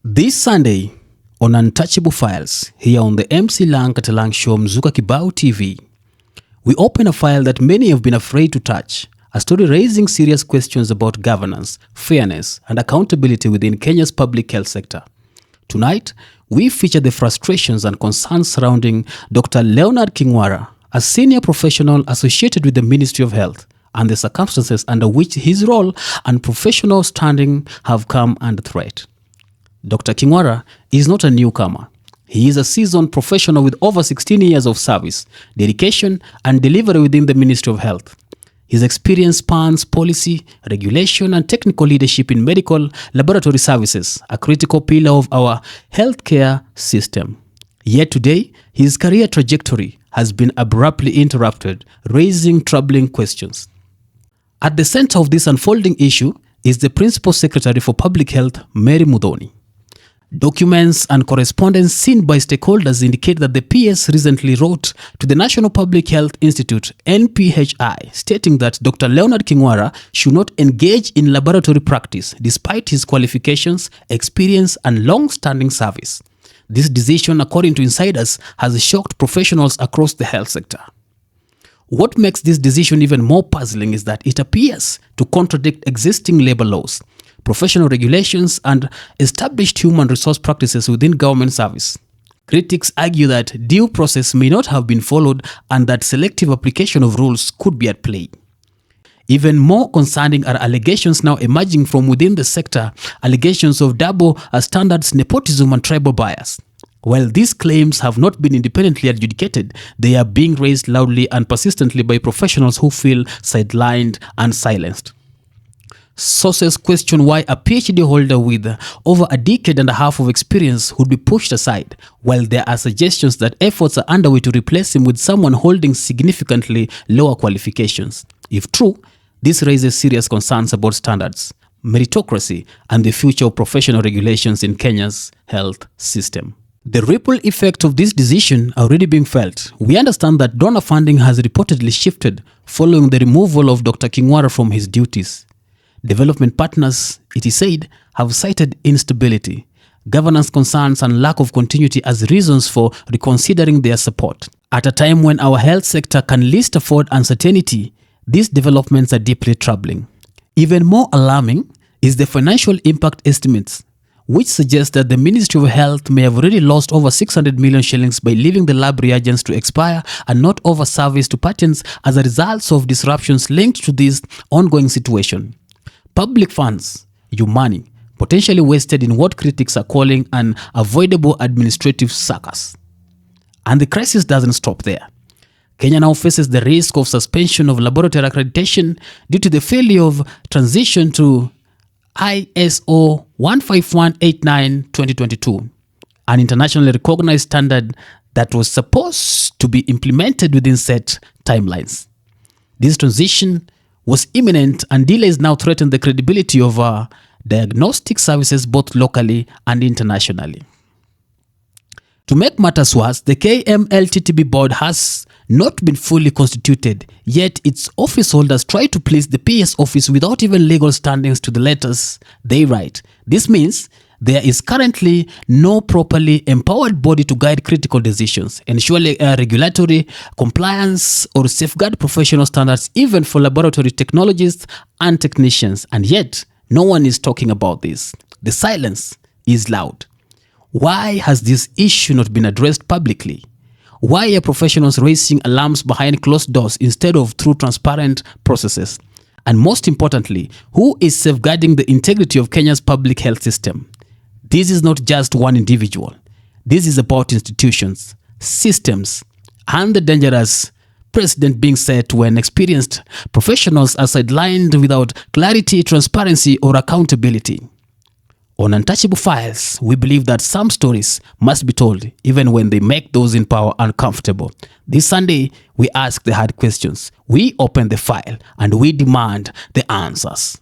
This Sunday on Untouchable Files, here on the MC Lang Katalang show Mzuka Kibao TV, we open a file that many have been afraid to touch, a story raising serious questions about governance, fairness, and accountability within Kenya's public health sector. Tonight, we feature the frustrations and concerns surrounding Dr. Leonard King'wara, a senior professional associated with the Ministry of Health, and the circumstances under which his role and professional standing have come under threat. Dr. King'wara is not a newcomer. He is a seasoned professional with over 16 years of service, dedication, and delivery within the Ministry of Health. His experience spans policy, regulation, and technical leadership in medical laboratory services, a critical pillar of our healthcare system. Yet today, his career trajectory has been abruptly interrupted, raising troubling questions. At the center of this unfolding issue is the Principal Secretary for Public Health, Mary Muthoni. Documents and correspondence seen by stakeholders indicate that the PS recently wrote to the National Public Health Institute, KNPHI, stating that Dr. Leonard King'wara should not engage in laboratory practice despite his qualifications, experience, and long-standing service. This decision, according to insiders, has shocked professionals across the health sector. What makes this decision even more puzzling is that it appears to contradict existing labor laws, professional regulations, and established human resource practices within government service. Critics argue that due process may not have been followed and that selective application of rules could be at play. Even more concerning are allegations now emerging from within the sector, allegations of double standards, nepotism, and tribal bias. While these claims have not been independently adjudicated, they are being raised loudly and persistently by professionals who feel sidelined and silenced. Sources question why a PhD holder with over a decade and a half of experience would be pushed aside, while there are suggestions that efforts are underway to replace him with someone holding significantly lower qualifications. If true, this raises serious concerns about standards, meritocracy, and the future of professional regulations in Kenya's health system. The ripple effect of this decision are already being felt. We understand that donor funding has reportedly shifted following the removal of Dr. King'wara from his duties. Development partners, it is said, have cited instability, governance concerns, and lack of continuity as reasons for reconsidering their support. At a time when our health sector can least afford uncertainty, these developments are deeply troubling. Even more alarming is the financial impact estimates, which suggest that the Ministry of Health may have already lost over 600 million shillings by leaving the lab reagents to expire and not over service to patients as a result of disruptions linked to this ongoing situation. Public funds, your money, potentially wasted in what critics are calling an avoidable administrative circus. And the crisis doesn't stop there. Kenya now faces the risk of suspension of laboratory accreditation due to the failure of transition to ISO 15189-2022, an internationally recognized standard that was supposed to be implemented within set timelines. This transition was imminent, and delays now threaten the credibility of our diagnostic services both locally and internationally. To make matters worse, the KMLTTB board has not been fully constituted, yet its office holders try to place the PS office without even legal standings to the letters they write. This means there is currently no properly empowered body to guide critical decisions, ensure regulatory compliance, or safeguard professional standards even for laboratory technologists and technicians. And yet, no one is talking about this. The silence is loud. Why has this issue not been addressed publicly? Why are professionals raising alarms behind closed doors instead of through transparent processes? And most importantly, who is safeguarding the integrity of Kenya's public health system? This is not just one individual. This is about institutions, systems, and the dangerous precedent being set when experienced professionals are sidelined without clarity, transparency, or accountability. On Untouchable Files, we believe that some stories must be told even when they make those in power uncomfortable. This Sunday, we ask the hard questions, we open the file, and we demand the answers.